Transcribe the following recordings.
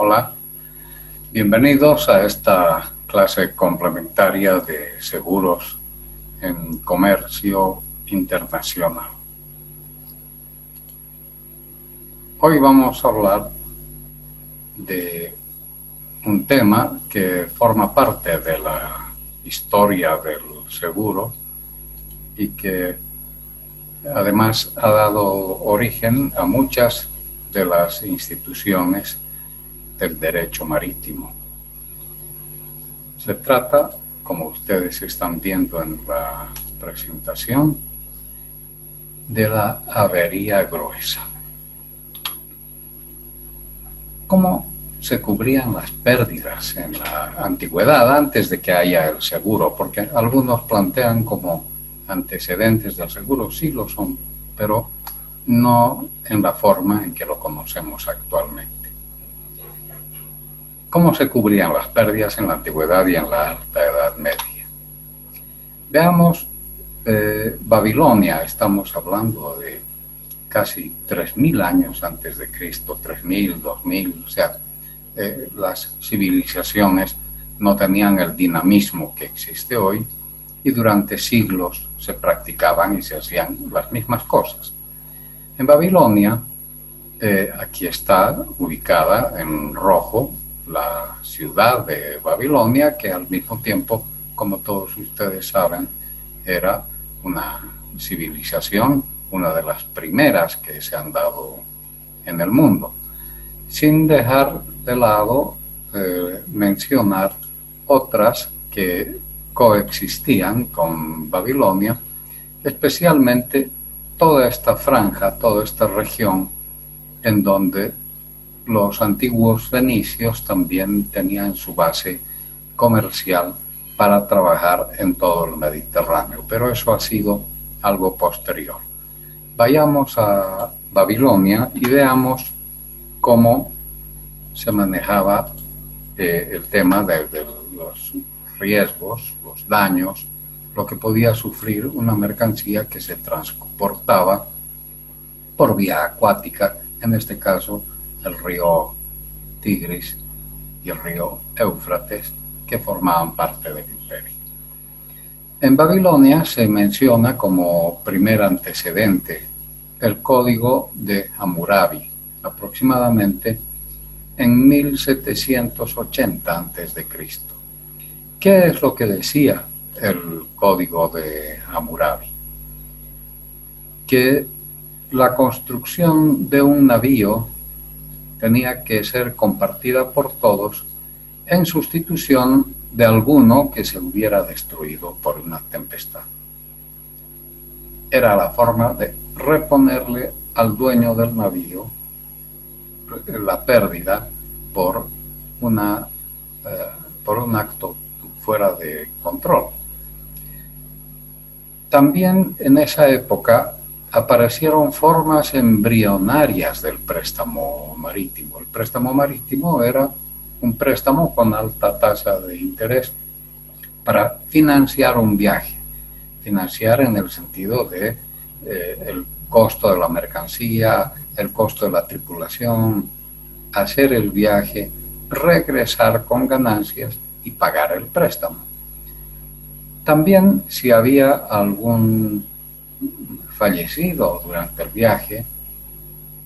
Hola, bienvenidos a esta clase complementaria de seguros en comercio internacional. Hoy vamos a hablar de un tema que forma parte de la historia del seguro y que además ha dado origen a muchas de las instituciones del derecho marítimo. Se trata, como ustedes están viendo en la presentación, de la avería gruesa. ¿Cómo se cubrían las pérdidas en la antigüedad antes de que haya el seguro? Porque algunos plantean como antecedentes del seguro, sí lo son, pero no en la forma en que lo conocemos actualmente. ¿Cómo se cubrían las pérdidas en la antigüedad y en la alta Edad Media? Veamos Babilonia, estamos hablando de casi 3.000 años antes de Cristo, 3.000, 2.000, o sea, las civilizaciones no tenían el dinamismo que existe hoy y durante siglos se practicaban y se hacían las mismas cosas. En Babilonia, aquí está ubicada en rojo la ciudad de Babilonia, que al mismo tiempo, como todos ustedes saben, era una civilización, una de las primeras que se han dado en el mundo, sin dejar de lado mencionar otras que coexistían con Babilonia, especialmente toda esta franja, toda esta región en donde los antiguos fenicios también tenían su base comercial para trabajar en todo el Mediterráneo, pero eso ha sido algo posterior. Vayamos a Babilonia y veamos cómo se manejaba el tema de los riesgos, los daños, lo que podía sufrir una mercancía que se transportaba por vía acuática, en este caso el río Tigris y el río Éufrates, que formaban parte del imperio. En Babilonia se menciona como primer antecedente el código de Hammurabi, aproximadamente en 1780 a.C. ¿Qué es lo que decía el código de Hammurabi? Que la construcción de un navío tenía que ser compartida por todos en sustitución de alguno que se hubiera destruido por una tempestad. Era la forma de reponerle al dueño del navío la pérdida por un acto fuera de control. También en esa época aparecieron formas embrionarias del préstamo marítimo. El préstamo marítimo era un préstamo con alta tasa de interés para financiar un viaje. Financiar en el sentido de el costo de la mercancía, el costo de la tripulación, hacer el viaje, regresar con ganancias y pagar el préstamo. También si había algún fallecido durante el viaje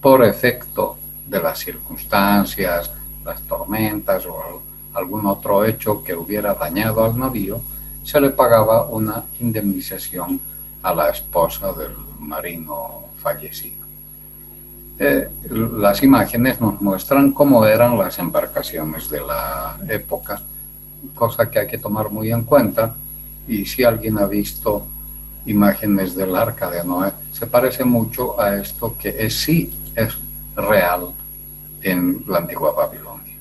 por efecto de las circunstancias, las tormentas o algún otro hecho que hubiera dañado al navío, se le pagaba una indemnización a la esposa del marino fallecido. Las imágenes nos muestran cómo eran las embarcaciones de la época, cosa que hay que tomar muy en cuenta, y si alguien ha visto imágenes del Arca de Noé, se parece mucho a esto que sí es real en la antigua Babilonia.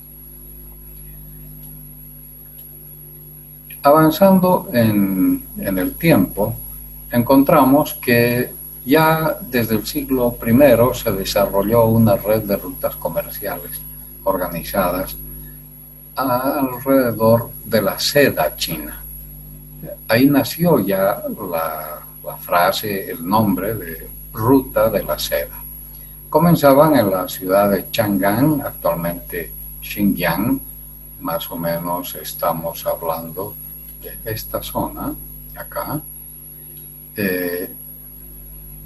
Avanzando en el tiempo, encontramos que ya desde el siglo I se desarrolló una red de rutas comerciales organizadas alrededor de la seda china. Ahí nació ya la frase, el nombre de Ruta de la Seda. Comenzaban en la ciudad de Chang'an, actualmente Xinjiang, más o menos estamos hablando de esta zona, acá,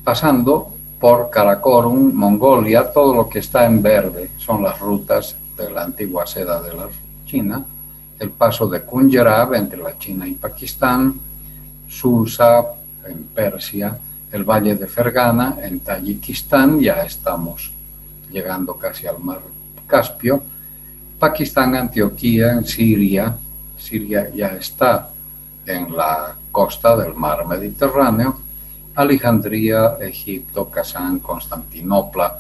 pasando por Karakorum, Mongolia. Todo lo que está en verde son las rutas de la antigua seda de la China, el paso de Khunjerab entre la China y Pakistán, Susa en Persia, el valle de Fergana en Tayikistán, ya estamos llegando casi al mar Caspio, Pakistán, Antioquía en Siria, Siria ya está en la costa del mar Mediterráneo, Alejandría, Egipto, Kazán, Constantinopla,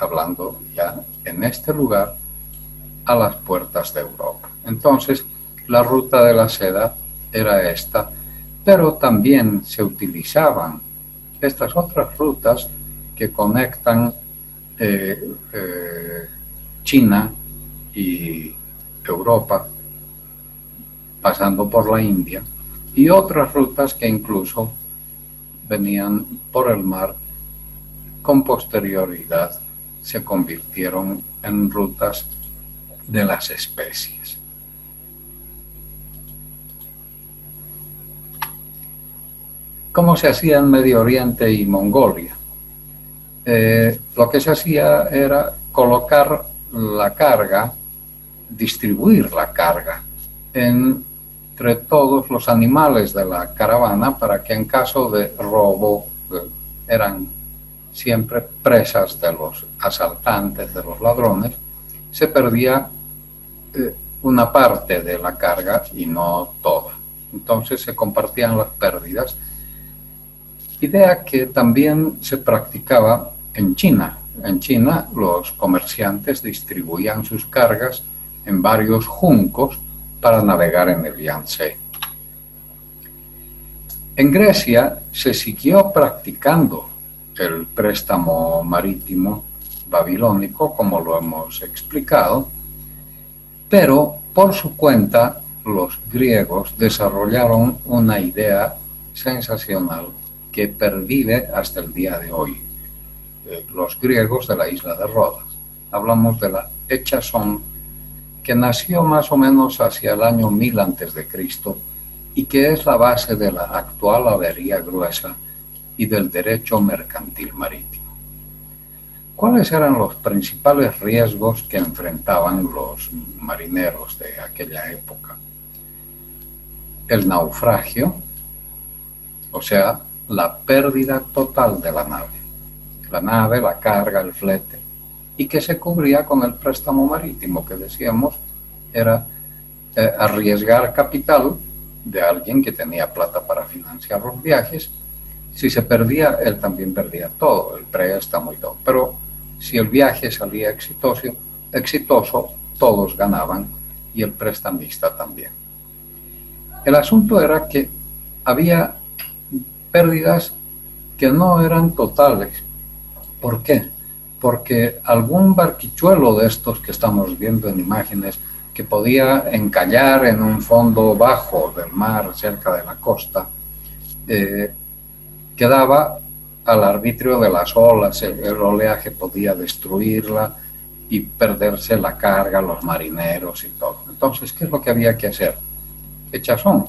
hablando ya en este lugar a las puertas de Europa. Entonces, la ruta de la seda era esta, pero también se utilizaban estas otras rutas que conectan China y Europa, pasando por la India, y otras rutas que incluso venían por el mar, con posterioridad se convirtieron en rutas de las especies. ¿Cómo se hacía en Medio Oriente y Mongolia? Lo que se hacía era colocar la carga, distribuir la carga entre todos los animales de la caravana para que en caso de robo eran siempre presas de los asaltantes, de los ladrones, se perdía una parte de la carga y no toda. Entonces se compartían las pérdidas. Idea que también se practicaba en China. En China los comerciantes distribuían sus cargas en varios juncos para navegar en el Yangtze. En Grecia se siguió practicando el préstamo marítimo babilónico, como lo hemos explicado, pero por su cuenta los griegos desarrollaron una idea sensacional que pervive hasta el día de hoy. Los griegos de la isla de Rodas. Hablamos de la echazón, que nació más o menos hacia el año 1000 a.C. y que es la base de la actual avería gruesa y del derecho mercantil marítimo. ¿Cuáles eran los principales riesgos que enfrentaban los marineros de aquella época? El naufragio, o sea, la pérdida total de la nave, la carga, el flete, y que se cubría con el préstamo marítimo, que decíamos era arriesgar capital de alguien que tenía plata para financiar los viajes. Si se perdía, él también perdía todo, el préstamo y todo. Pero si el viaje salía exitoso, todos ganaban y el prestamista también. El asunto era que había pérdidas que no eran totales. ¿Por qué? Porque algún barquichuelo de estos que estamos viendo en imágenes, que podía encallar en un fondo bajo del mar cerca de la costa, quedaba al arbitrio de las olas. El oleaje podía destruirla y perderse la carga, los marineros y todo. Entonces, ¿qué es lo que había que hacer? Echazón,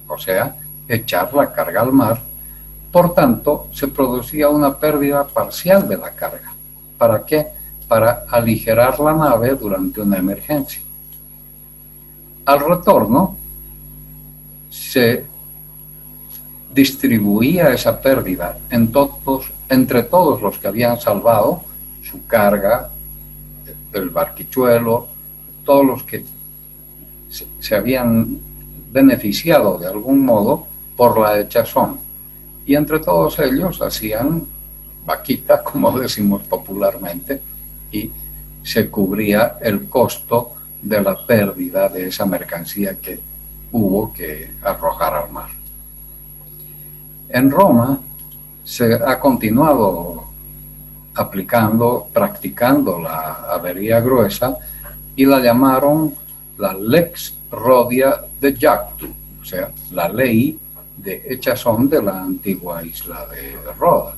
o sea, echar la carga al mar. Por tanto, se producía una pérdida parcial de la carga. ¿Para qué? Para aligerar la nave durante una emergencia. Al retorno, se distribuía esa pérdida entre todos los que habían salvado su carga, el barquichuelo, todos los que se habían beneficiado de algún modo por la echazón. Y entre todos ellos hacían vaquita, como decimos popularmente, y se cubría el costo de la pérdida de esa mercancía que hubo que arrojar al mar. En Roma se ha continuado practicando la avería gruesa y la llamaron la Lex Rhodia de Jactu, o sea, la ley de echazón de la antigua isla de Rodas.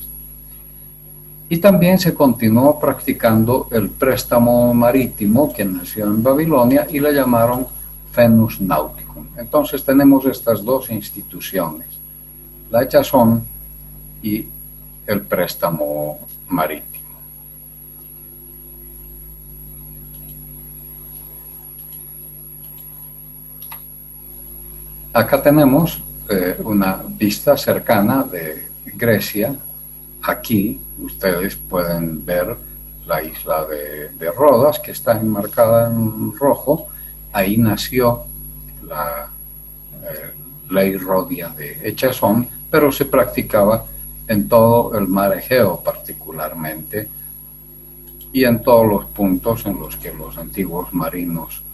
Y también se continuó practicando el préstamo marítimo que nació en Babilonia y le llamaron Fenus Nauticum. Entonces tenemos estas dos instituciones, la echazón y el préstamo marítimo. Acá tenemos una vista cercana de Grecia. Aquí ustedes pueden ver la isla de Rodas, que está enmarcada en rojo. Ahí nació la ley rodia de echazón, pero se practicaba en todo el mar Egeo particularmente y en todos los puntos en los que los antiguos marinos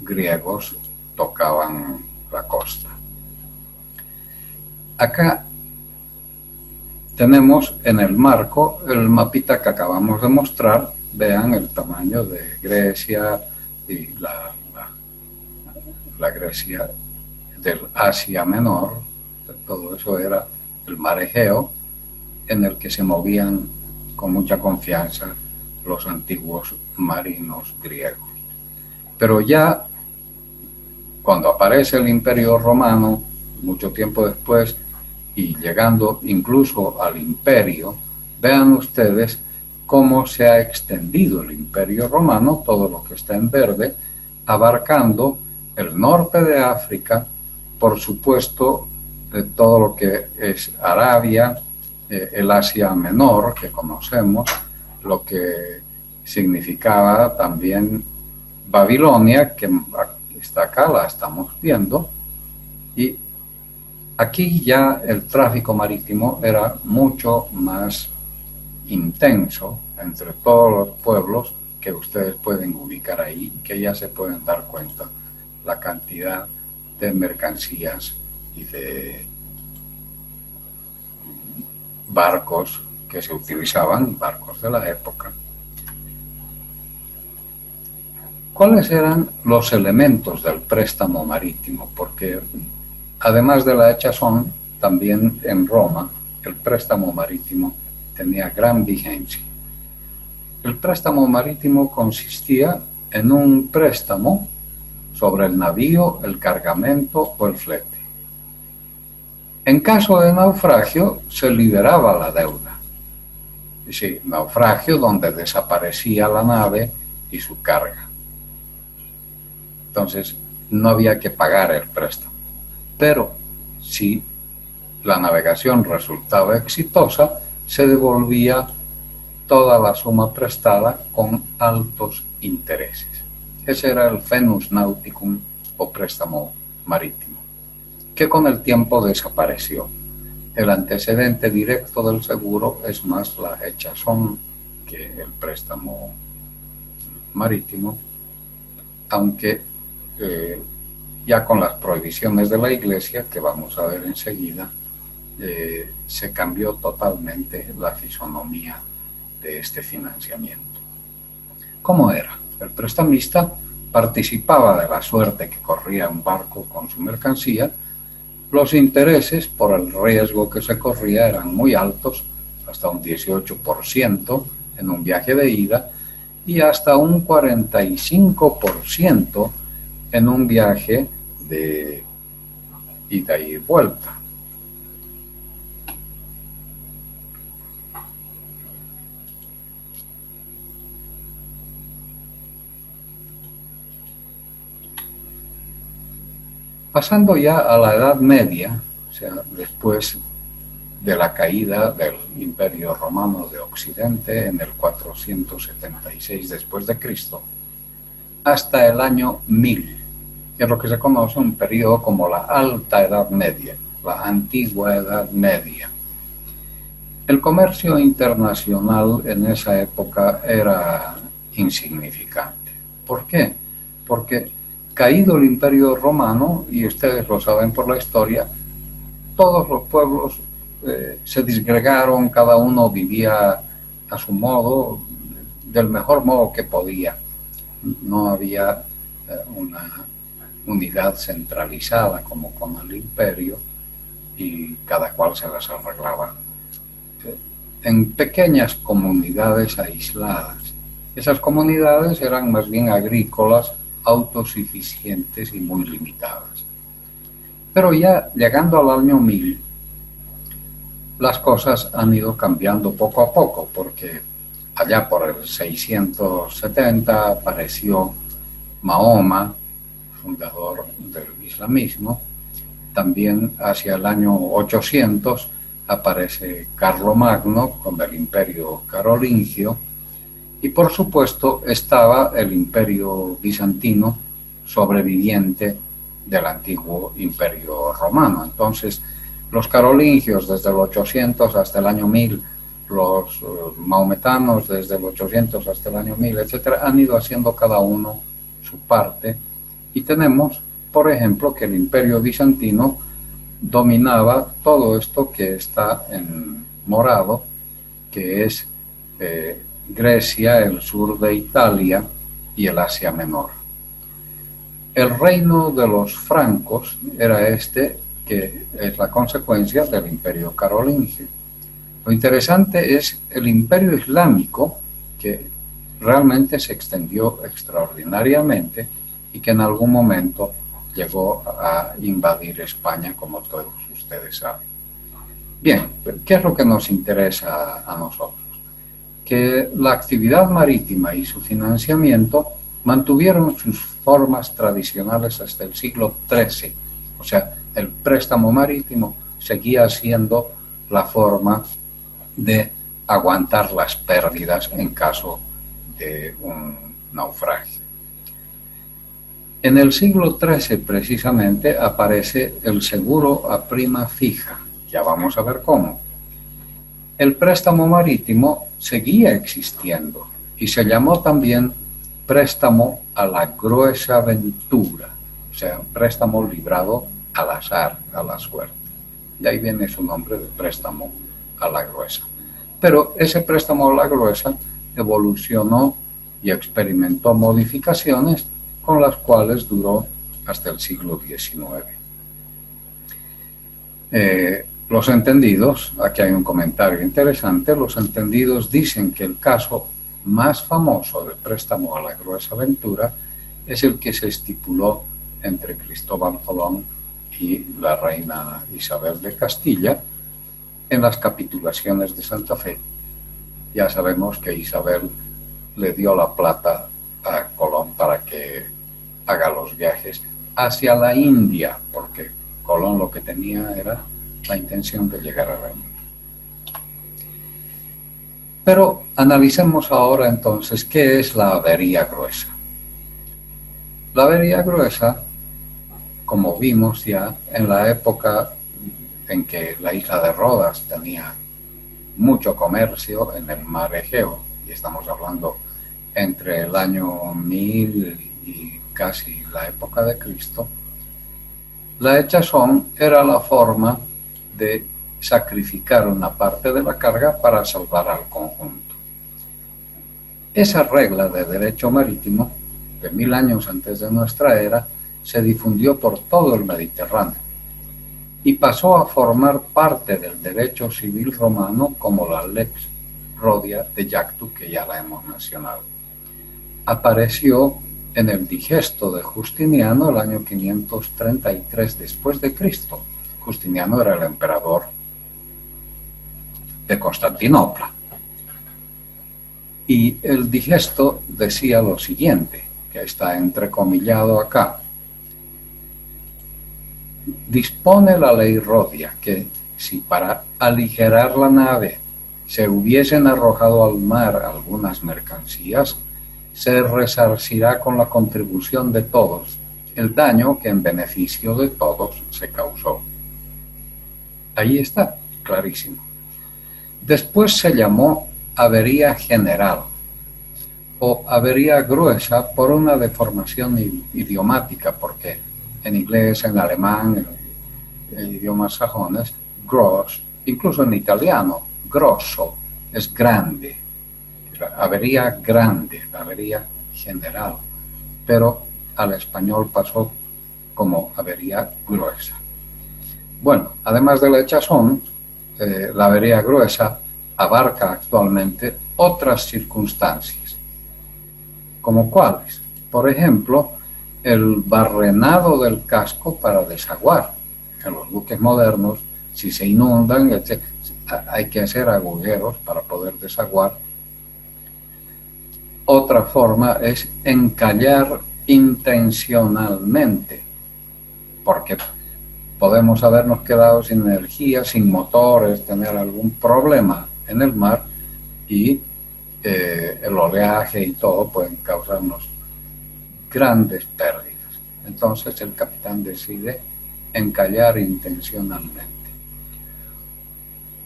griegos tocaban la costa. Acá tenemos en el marco el mapita que acabamos de mostrar. Vean el tamaño de Grecia y la Grecia del Asia Menor. Todo eso era el mar Egeo, en el que se movían con mucha confianza los antiguos marinos griegos. Pero ya cuando aparece el Imperio Romano, mucho tiempo después, y llegando incluso al imperio, vean ustedes cómo se ha extendido el Imperio Romano, todo lo que está en verde, abarcando el norte de África, por supuesto, todo lo que es Arabia, el Asia Menor, que conocemos, lo que significaba también Babilonia, que está acá, la estamos viendo, y aquí ya el tráfico marítimo era mucho más intenso entre todos los pueblos que ustedes pueden ubicar ahí, que ya se pueden dar cuenta la cantidad de mercancías y de barcos que se utilizaban, barcos de la época. ¿Cuáles eran los elementos del préstamo marítimo? Porque además de la echazón, también en Roma el préstamo marítimo tenía gran vigencia. El préstamo marítimo consistía en un préstamo sobre el navío, el cargamento o el flete. En caso de naufragio, se liberaba la deuda. Es decir, naufragio donde desaparecía la nave y su carga. Entonces, no había que pagar el préstamo. Pero si la navegación resultaba exitosa, se devolvía toda la suma prestada con altos intereses. Ese era el Fenus Nauticum o préstamo marítimo, que con el tiempo desapareció. El antecedente directo del seguro es más la echazón que el préstamo marítimo, aunque ya con las prohibiciones de la Iglesia, que vamos a ver enseguida, se cambió totalmente la fisonomía de este financiamiento. ¿Cómo era? El prestamista participaba de la suerte que corría un barco con su mercancía. Los intereses por el riesgo que se corría eran muy altos, hasta un 18% en un viaje de ida y hasta un 45% en un viaje de ida y vuelta. Pasando ya a la Edad Media, o sea, después de la caída del Imperio Romano de Occidente en el 476 después de Cristo, hasta el año 1000, que es lo que se conoce un periodo como la Alta Edad Media, la Antigua Edad Media. El comercio internacional en esa época era insignificante. ¿Por qué? Porque caído el Imperio Romano, y ustedes lo saben por la historia, todos los pueblos se disgregaron, cada uno vivía a su modo, del mejor modo que podía. No había una unidad centralizada como con el imperio y cada cual se las arreglaba en pequeñas comunidades aisladas. Esas comunidades eran más bien agrícolas, autosuficientes y muy limitadas. Pero ya llegando al año 1000, las cosas han ido cambiando poco a poco, porque allá por el 670 apareció Mahoma, fundador del islamismo. También hacia el año 800 aparece Carlomagno con el imperio carolingio, y por supuesto estaba el imperio bizantino, sobreviviente del antiguo imperio romano. Entonces, los carolingios desde el 800 hasta el año 1000, los maometanos desde el 800 hasta el año 1000, etcétera, han ido haciendo cada uno su parte, y tenemos, por ejemplo, que el imperio bizantino dominaba todo esto que está en morado, que es Grecia, el sur de Italia y el Asia Menor. El reino de los francos era que es la consecuencia del imperio carolingio. Lo interesante es el imperio islámico, que realmente se extendió extraordinariamente y que en algún momento llegó a invadir España, como todos ustedes saben. Bien, ¿qué es lo que nos interesa a nosotros? Que la actividad marítima y su financiamiento mantuvieron sus formas tradicionales hasta el siglo XIII. O sea, el préstamo marítimo seguía siendo la forma de aguantar las pérdidas en caso de un naufragio. En el siglo XIII, precisamente, aparece el seguro a prima fija. Ya vamos a ver cómo. El préstamo marítimo seguía existiendo y se llamó también préstamo a la gruesa ventura, o sea, un préstamo librado al azar, a la suerte. De ahí viene su nombre de préstamo a la gruesa. Pero ese préstamo a la gruesa evolucionó y experimentó modificaciones con las cuales duró hasta el siglo XIX. Los entendidos, aquí hay un comentario interesante, los entendidos dicen que el caso más famoso de préstamo a la gruesa ventura es el que se estipuló entre Cristóbal Colón y la reina Isabel de Castilla en las capitulaciones de Santa Fe. Ya sabemos que Isabel le dio la plata a Colón para que haga los viajes hacia la India, porque Colón lo que tenía era la intención de llegar a la India. Pero analicemos ahora entonces qué es la avería gruesa. La avería gruesa, como vimos ya en la época en que la isla de Rodas tenía mucho comercio en el mar Egeo, y estamos hablando entre el año 1000 y casi la época de Cristo, la echazón era la forma de sacrificar una parte de la carga para salvar al conjunto. Esa regla de derecho marítimo, de 1000 años antes de nuestra era, se difundió por todo el Mediterráneo y pasó a formar parte del derecho civil romano como la Lex Rodia de Jactu, que ya la hemos mencionado. Apareció en el digesto de Justiniano el año 533 después de Cristo. Justiniano era el emperador de Constantinopla. Y el digesto decía lo siguiente, que está entrecomillado acá. Dispone la ley Rodia que si para aligerar la nave se hubiesen arrojado al mar algunas mercancías, se resarcirá con la contribución de todos el daño que en beneficio de todos se causó. Ahí está, clarísimo. Después se llamó avería general o avería gruesa por una deformación idiomática, porque en inglés, en alemán, en idiomas sajones, gross, incluso en italiano, grosso, es grande. Avería grande, avería general, pero al español pasó como avería gruesa. Bueno, además de la echazón, la avería gruesa abarca actualmente otras circunstancias. ¿Como cuáles? Por ejemplo, el barrenado del casco para desaguar. En los buques modernos, si se inundan, hay que hacer agujeros para poder desaguar. Otra forma es encallar intencionalmente, porque podemos habernos quedado sin energía, sin motores, tener algún problema en el mar y el oleaje y todo pueden causarnos grandes pérdidas. Entonces el capitán decide encallar intencionalmente.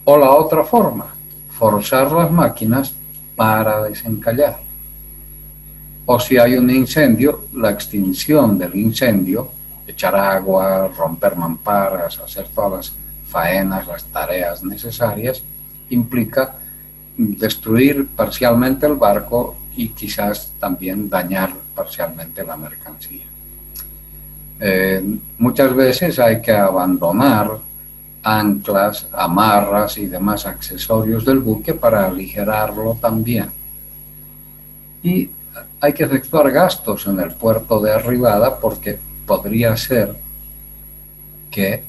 O la otra forma, forzar las máquinas para desencallar. O si hay un incendio, la extinción del incendio, echar agua, romper mamparas, hacer todas las faenas, las tareas necesarias, implica destruir parcialmente el barco y quizás también dañar parcialmente la mercancía. Muchas veces hay que abandonar anclas, amarras y demás accesorios del buque para aligerarlo también. Y hay que efectuar gastos en el puerto de arribada porque podría ser que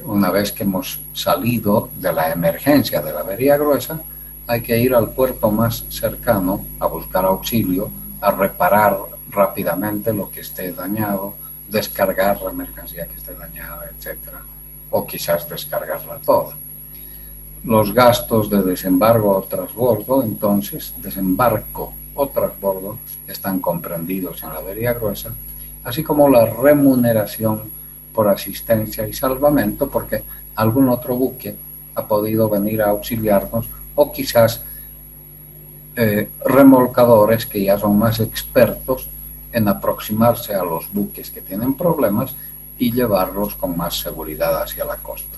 una vez que hemos salido de la emergencia de la avería gruesa, hay que ir al puerto más cercano a buscar auxilio, a reparar rápidamente lo que esté dañado, descargar la mercancía que esté dañada, etc. O quizás descargarla toda. Los gastos de desembarco o transbordo, entonces, desembarco o transbordo, están comprendidos en la avería gruesa, así como la remuneración por asistencia y salvamento, porque algún otro buque ha podido venir a auxiliarnos, o quizás remolcadores que ya son más expertos en aproximarse a los buques que tienen problemas y llevarlos con más seguridad hacia la costa.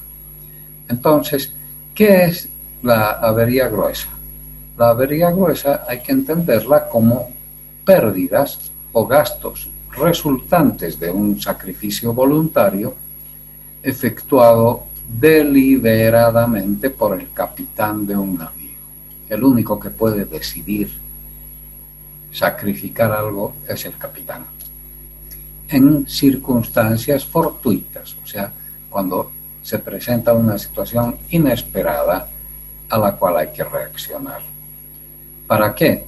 Entonces, ¿qué es la avería gruesa? La avería gruesa hay que entenderla como pérdidas o gastos resultantes de un sacrificio voluntario efectuado deliberadamente por el capitán de un navío. El único que puede decidir sacrificar algo es el capitán. En circunstancias fortuitas, o sea, cuando se presenta una situación inesperada a la cual hay que reaccionar. ¿Para qué?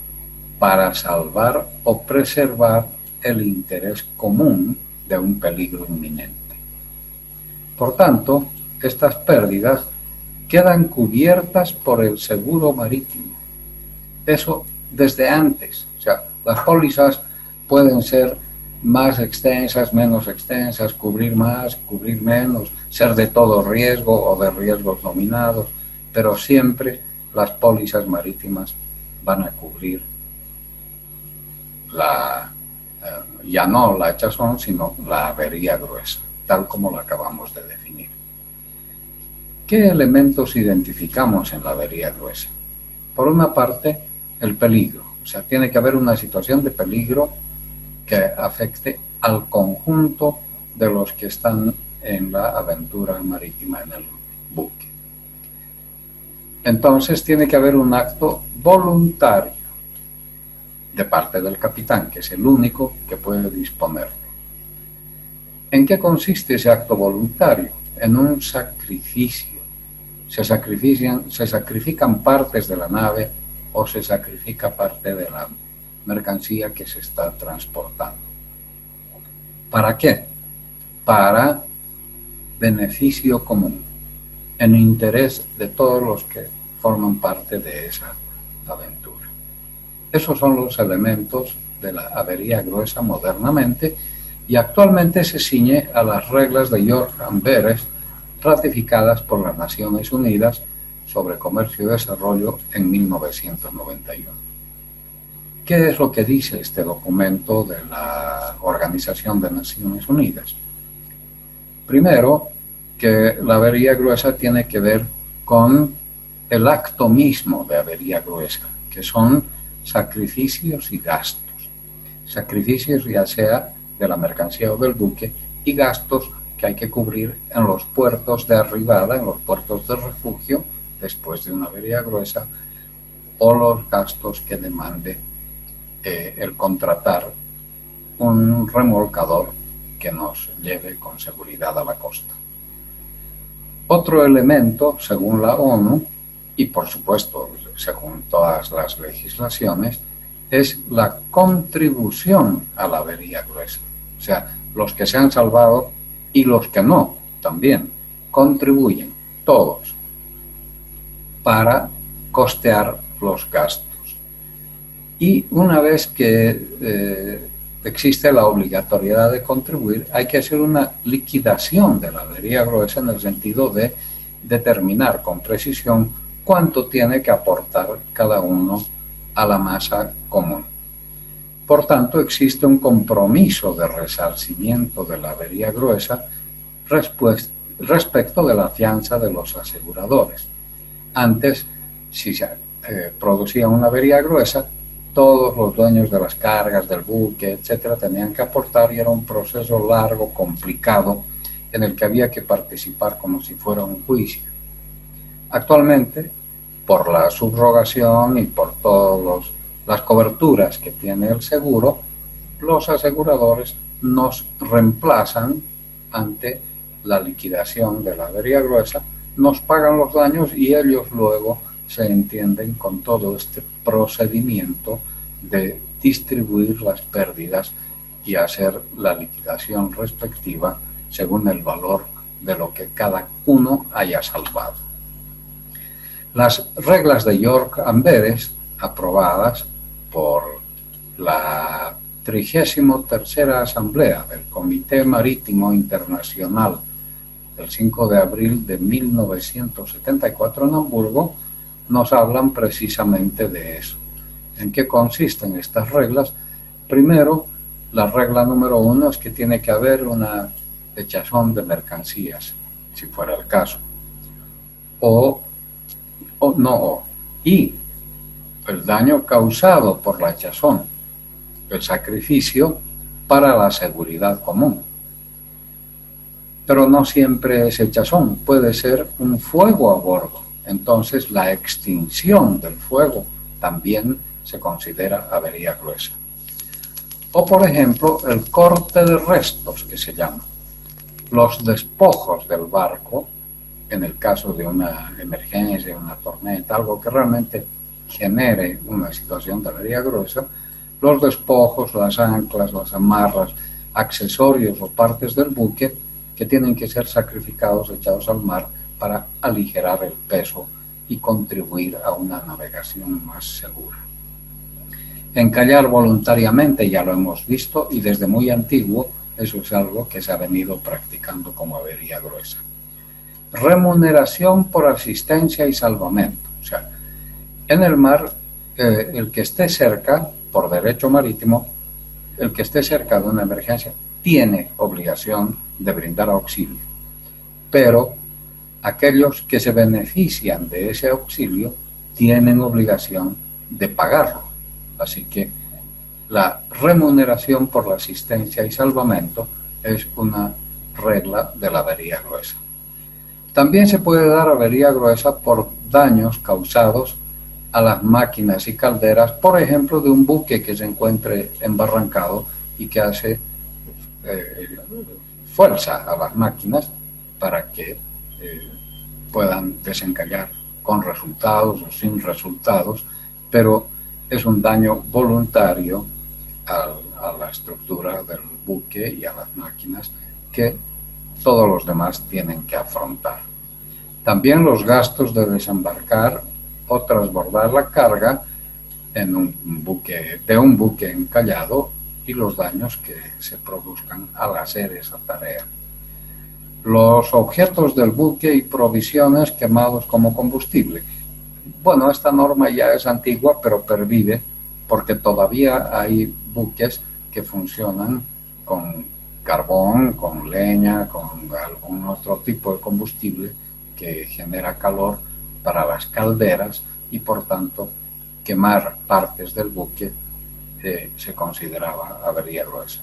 Para salvar o preservar el interés común de un peligro inminente. Por tanto, estas pérdidas quedan cubiertas por el seguro marítimo. Eso desde antes. O sea, las pólizas pueden ser más extensas, menos extensas, cubrir más, cubrir menos, ser de todo riesgo o de riesgos nominados, pero siempre las pólizas marítimas van a cubrir ya no la hinchazón, sino la avería gruesa, tal como la acabamos de definir. ¿Qué elementos identificamos en la avería gruesa? Por una parte, el peligro. O sea, tiene que haber una situación de peligro que afecte al conjunto de los que están en la aventura marítima en el buque. Entonces tiene que haber un acto voluntario de parte del capitán, que es el único que puede disponerlo. ¿En qué consiste ese acto voluntario? En un sacrificio. Se sacrifican partes de la nave o se sacrifica parte de la mercancía que se está transportando. ¿Para qué? Para beneficio común, en interés de todos los que forman parte de esa aventura. Esos son los elementos de la avería gruesa modernamente y actualmente se ciñe a las reglas de York Amberes ratificadas por las Naciones Unidas sobre Comercio y Desarrollo en 1991. ¿Qué es lo que dice este documento de la Organización de Naciones Unidas? Primero, que la avería gruesa tiene que ver con el acto mismo de avería gruesa, que son sacrificios y gastos. Sacrificios ya sea de la mercancía o del buque y gastos que hay que cubrir en los puertos de arribada, en los puertos de refugio después de una avería gruesa o los gastos que demande el contratar un remolcador que nos lleve con seguridad a la costa. Otro elemento, según la ONU, y por supuesto según todas las legislaciones, es la contribución a la avería gruesa. O sea, los que se han salvado y los que no, también contribuyen, todos, para costear los gastos. Y una vez que existe la obligatoriedad de contribuir, hay que hacer una liquidación de la avería gruesa en el sentido de determinar con precisión cuánto tiene que aportar cada uno a la masa común. Por tanto, existe un compromiso de resarcimiento de la avería gruesa respecto de la fianza de los aseguradores. Antes, si se producía una avería gruesa, todos los dueños de las cargas, del buque, etcétera, tenían que aportar y era un proceso largo, complicado, en el que había que participar como si fuera un juicio. Actualmente, por la subrogación y por todas las coberturas que tiene el seguro, los aseguradores nos reemplazan ante la liquidación de la avería gruesa, nos pagan los daños y ellos luego se entienden con todo este procedimiento de distribuir las pérdidas y hacer la liquidación respectiva según el valor de lo que cada uno haya salvado. Las reglas de York-Amberes, aprobadas por la 33ª Asamblea del Comité Marítimo Internacional del 5 de abril de 1974 en Hamburgo, nos hablan precisamente de eso. ¿En qué consisten estas reglas? Primero, la regla número 1 es que tiene que haber una echazón de mercancías, si fuera el caso. Y el daño causado por la echazón, el sacrificio para la seguridad común. Pero no siempre es echazón, puede ser un fuego a bordo. Entonces la extinción del fuego también se considera avería gruesa. O por ejemplo, el corte de restos, que se llama. Los despojos del barco, en el caso de una emergencia, una tormenta, algo que realmente genere una situación de avería gruesa, los despojos, las anclas, las amarras, accesorios o partes del buque que tienen que ser sacrificados, echados al mar para aligerar el peso y contribuir a una navegación más segura. Encallar voluntariamente, ya lo hemos visto, y desde muy antiguo, eso es algo que se ha venido practicando como avería gruesa. Remuneración por asistencia y salvamento. O sea, en el mar, el que esté cerca, por derecho marítimo, el que esté cerca de una emergencia tiene obligación de brindar auxilio. Pero aquellos que se benefician de ese auxilio tienen obligación de pagarlo. Así que la remuneración por la asistencia y salvamento es una regla de la avería gruesa. También se puede dar avería gruesa por daños causados a las máquinas y calderas, por ejemplo, de un buque que se encuentre embarrancado y que hace fuerza a las máquinas para que puedan desencallar con resultados o sin resultados, pero es un daño voluntario a la estructura del buque y a las máquinas que todos los demás tienen que afrontar. También los gastos de desembarcar o transbordar la carga en un buque encallado y los daños que se produzcan al hacer esa tarea. Los objetos del buque y provisiones quemados como combustible. Bueno, esta norma ya es antigua, pero pervive porque todavía hay buques que funcionan con carbón, con leña, con algún otro tipo de combustible que genera calor para las calderas y por tanto quemar partes del buque se consideraba avería gruesa.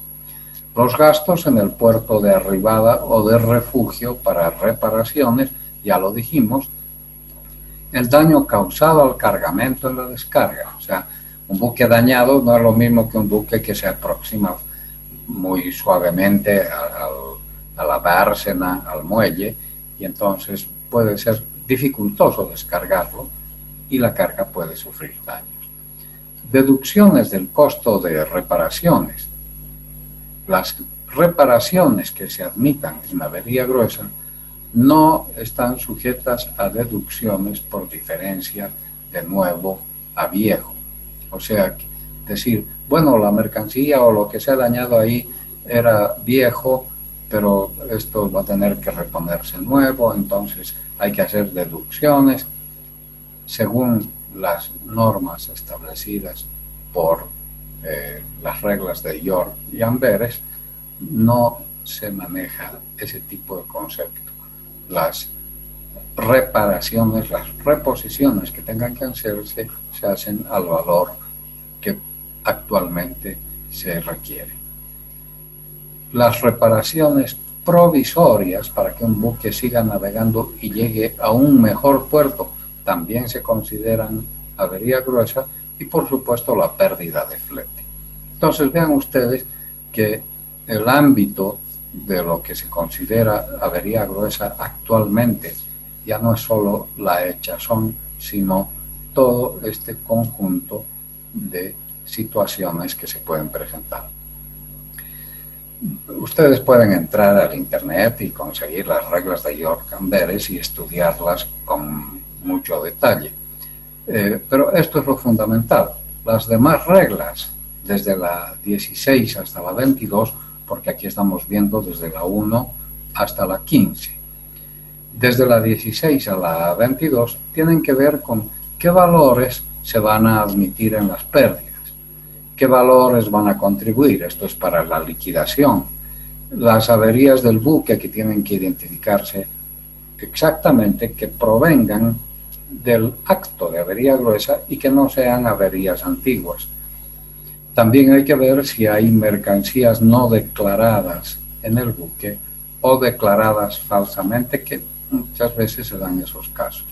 Los gastos en el puerto de arribada o de refugio para reparaciones, ya lo dijimos, el daño causado al cargamento en la descarga. O sea, un buque dañado no es lo mismo que un buque que se aproxima muy suavemente a la dársena, al muelle, y entonces puede ser dificultoso descargarlo y la carga puede sufrir daños. Deducciones del costo de reparaciones. Las reparaciones que se admitan en avería gruesa no están sujetas a deducciones por diferencia de nuevo a viejo. O sea, decir, bueno, la mercancía o lo que se ha dañado ahí era viejo, pero esto va a tener que reponerse nuevo, entonces hay que hacer deducciones según las normas establecidas por las reglas de York y Amberes. No se maneja ese tipo de concepto. Las reparaciones, las reposiciones que tengan que hacerse, se hacen al valor que actualmente se requiere. Las reparaciones provisorias para que un buque siga navegando y llegue a un mejor puerto también se consideran avería gruesa, y por supuesto la pérdida de flete. Entonces vean ustedes que el ámbito de lo que se considera avería gruesa actualmente ya no es solo la hechazón, sino todo este conjunto de situaciones que se pueden presentar. Ustedes pueden entrar al internet y conseguir las reglas de York Amberes y estudiarlas con mucho detalle. Pero esto es lo fundamental. Las demás reglas, desde la 16 hasta la 22, porque aquí estamos viendo desde la 1 hasta la 15. Desde la 16 a la 22 tienen que ver con qué valores se van a admitir en las pérdidas, qué valores van a contribuir. Esto es para la liquidación. Las averías del buque que tienen que identificarse exactamente, que provengan del acto de avería gruesa y que no sean averías antiguas. También hay que ver si hay mercancías no declaradas en el buque o declaradas falsamente, que muchas veces se dan esos casos.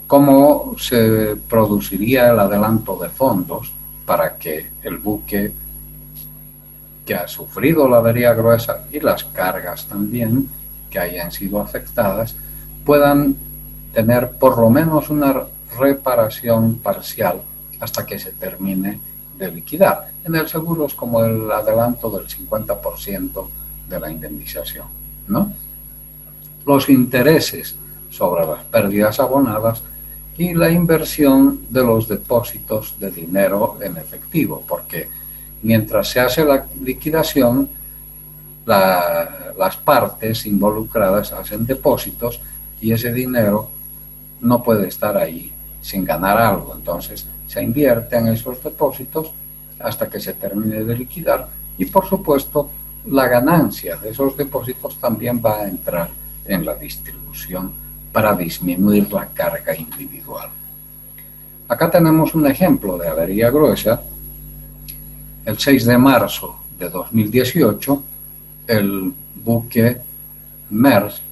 ¿Cómo se produciría el adelanto de fondos para que el buque que ha sufrido la avería gruesa y las cargas también que hayan sido afectadas puedan tener por lo menos una reparación parcial hasta que se termine de liquidar? En el seguro es como el adelanto del 50% de la indemnización, ¿no? Los intereses sobre las pérdidas abonadas y la inversión de los depósitos de dinero en efectivo, porque mientras se hace la liquidación, las partes involucradas hacen depósitos y ese dinero no puede estar ahí sin ganar algo. Entonces se invierte en esos depósitos hasta que se termine de liquidar, y por supuesto la ganancia de esos depósitos también va a entrar en la distribución para disminuir la carga individual. Acá tenemos un ejemplo de avería gruesa. El 6 de marzo de 2018, el buque Maersk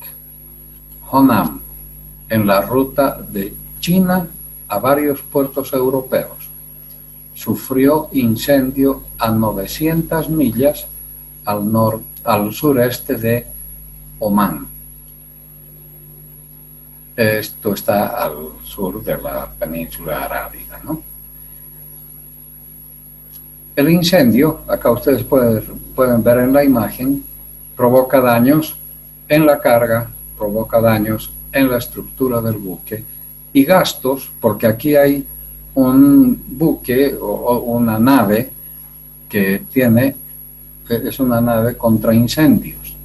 Honam, en la ruta de China a varios puertos europeos, sufrió incendio a 900 millas al sureste de Omán. Esto está al sur de la península arábiga, ¿no? El incendio, acá ustedes pueden ver en la imagen, provoca daños en la carga, provoca daños en la estructura del buque y gastos, porque aquí hay un buque o una nave que es una nave contra incendios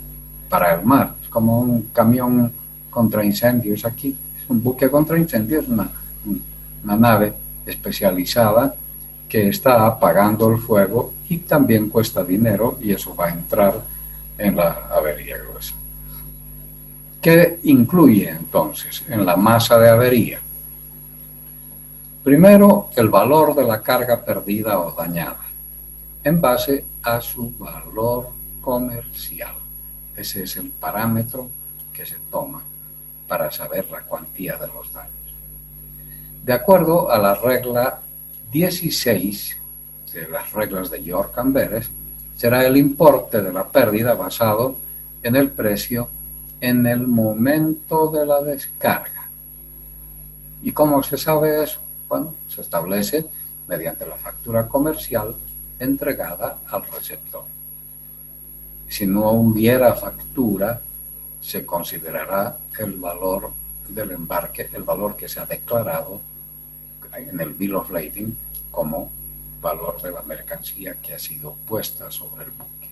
para el mar. Es como un camión contra incendios aquí. Es un buque contra incendios, una nave especializada que está apagando el fuego y también cuesta dinero, y eso va a entrar en la avería gruesa. ¿Qué incluye entonces en la masa de avería? Primero, el valor de la carga perdida o dañada en base a su valor comercial. Ese es el parámetro que se toma para saber la cuantía de los daños. De acuerdo a la regla 16 de las reglas de York-Amberes, será el importe de la pérdida basado en el precio en el momento de la descarga. ¿Y cómo se sabe eso? Bueno, se establece mediante la factura comercial entregada al receptor. Si no hubiera factura, se considerará el valor del embarque, el valor que se ha declarado en el Bill of Lading como valor de la mercancía que ha sido puesta sobre el buque.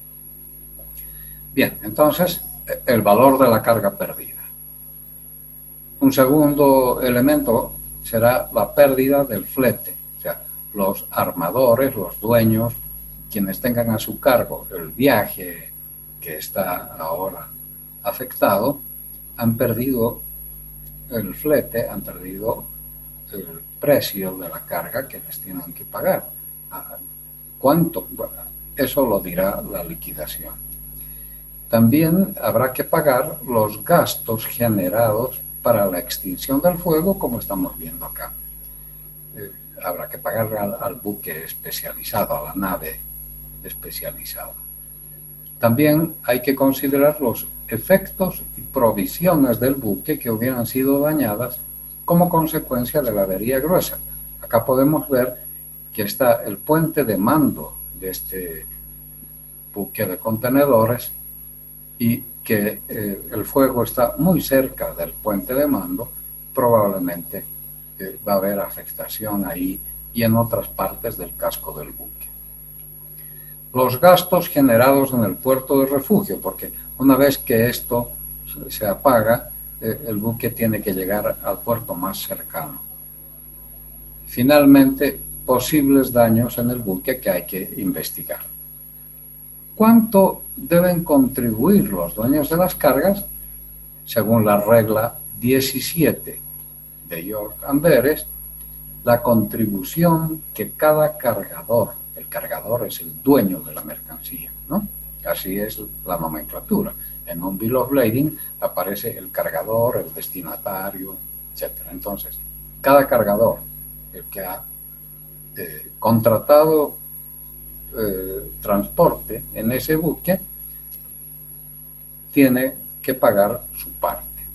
Bien, entonces, el valor de la carga perdida. Un segundo elemento será la pérdida del flete, o sea, los armadores, los dueños, quienes tengan a su cargo el viaje que está ahora afectado, han perdido el flete, han perdido el precio de la carga que les tienen que pagar. ¿Cuánto? Bueno, eso lo dirá la liquidación. También habrá que pagar los gastos generados para la extinción del fuego, como estamos viendo acá. Habrá que pagar al buque especializado, a la nave especializada. También hay que considerar los efectos y provisiones del buque que hubieran sido dañadas como consecuencia de la avería gruesa. Acá podemos ver que está el puente de mando de este buque de contenedores y que el fuego está muy cerca del puente de mando. Probablemente va a haber afectación ahí y en otras partes del casco del buque. Los gastos generados en el puerto de refugio, porque una vez que esto se apaga, el buque tiene que llegar al puerto más cercano. Finalmente, posibles daños en el buque que hay que investigar. ¿Cuánto deben contribuir los dueños de las cargas? Según la regla 17 de York-Amberes, la contribución que cada cargador, el cargador es el dueño de la mercancía, ¿no? Así es la nomenclatura. En un Bill of Lading aparece el cargador, el destinatario, etc. Entonces, cada cargador, el que ha contratado transporte en ese buque, tiene que pagar su parte.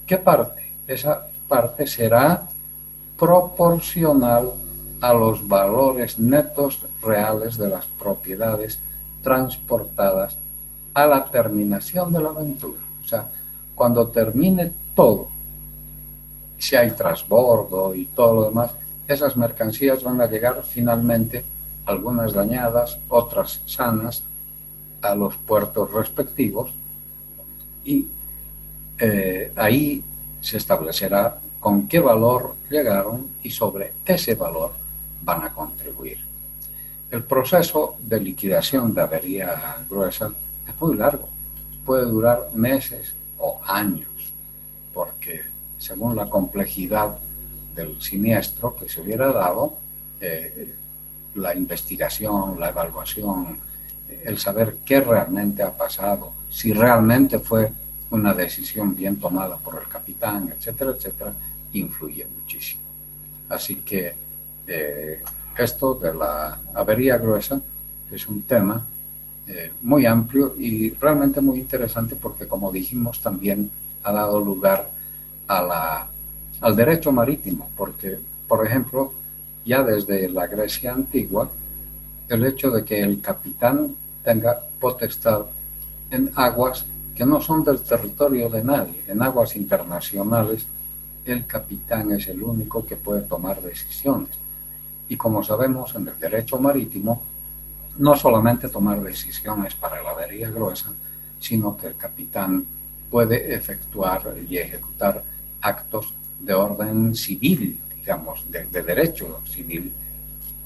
¿Qué parte? Esa parte será proporcional a los valores netos reales de las propiedades transportadas a la terminación de la aventura. O sea, cuando termine todo, si hay transbordo y todo lo demás, esas mercancías van a llegar finalmente, algunas dañadas, otras sanas, a los puertos respectivos y ahí se establecerá con qué valor llegaron y sobre ese valor van a contribuir. El proceso de liquidación de avería gruesa es muy largo, puede durar meses o años, porque según la complejidad del siniestro que se hubiera dado, la investigación, la evaluación, el saber qué realmente ha pasado, si realmente fue una decisión bien tomada por el capitán, etcétera, etcétera, influye muchísimo. Así que esto de la avería gruesa es un tema muy amplio y realmente muy interesante porque, como dijimos, también ha dado lugar al derecho marítimo, porque, por ejemplo, ya desde la Grecia antigua, el hecho de que el capitán tenga potestad en aguas que no son del territorio de nadie, en aguas internacionales, el capitán es el único que puede tomar decisiones. Y como sabemos, en el derecho marítimo, no solamente tomar decisiones para la avería gruesa, sino que el capitán puede efectuar y ejecutar actos de orden civil, digamos, de derecho civil,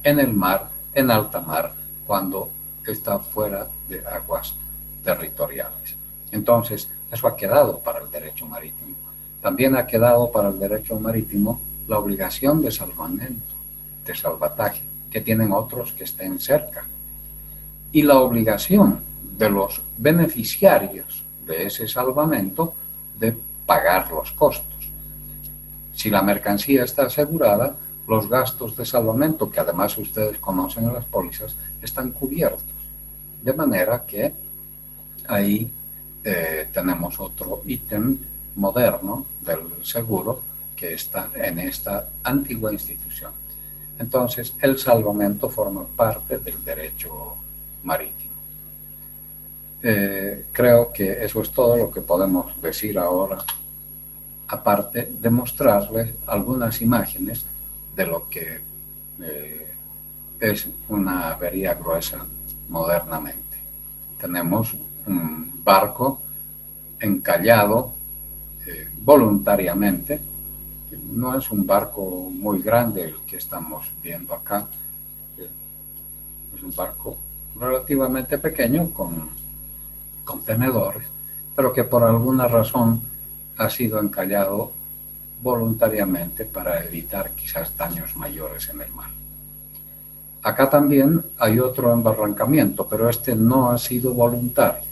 en el mar, en alta mar, cuando está fuera de aguas territoriales. Entonces, eso ha quedado para el derecho marítimo. También ha quedado para el derecho marítimo la obligación de salvamento, de salvataje, que tienen otros que estén cerca. Y la obligación de los beneficiarios de ese salvamento de pagar los costos. Si la mercancía está asegurada, los gastos de salvamento, que además ustedes conocen en las pólizas, están cubiertos. De manera que ahí tenemos otro ítem moderno del seguro que está en esta antigua institución. Entonces, el salvamento forma parte del derecho marítimo. Creo que eso es todo lo que podemos decir ahora, aparte de mostrarles algunas imágenes de lo que es una avería gruesa modernamente. Tenemos un barco encallado voluntariamente. No es un barco muy grande el que estamos viendo acá. Es un barco relativamente pequeño con contenedores, pero que por alguna razón ha sido encallado voluntariamente para evitar quizás daños mayores en el mar. Acá también hay otro embarrancamiento, pero este no ha sido voluntario.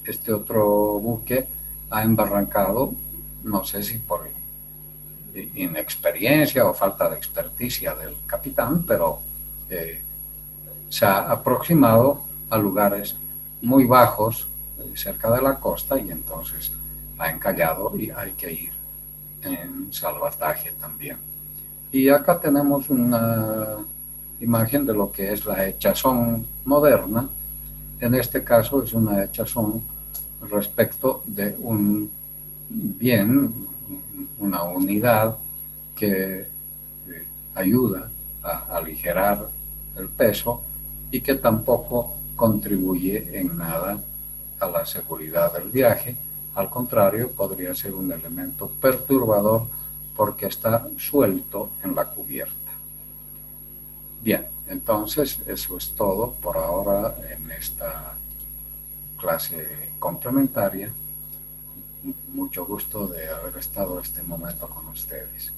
Este otro buque ha embarrancado, no sé si por inexperiencia o falta de experticia del capitán, pero se ha aproximado a lugares muy bajos cerca de la costa y entonces ha encallado y hay que ir en salvataje también. Y acá tenemos una imagen de lo que es la hechazón moderna. En este caso es una hechazón respecto de un bien, una unidad que ayuda a aligerar el peso y que tampoco contribuye en nada a la seguridad del viaje. Al contrario, podría ser un elemento perturbador porque está suelto en la cubierta. Bien, entonces eso es todo por ahora en esta clase complementaria. Mucho gusto de haber estado este momento con ustedes.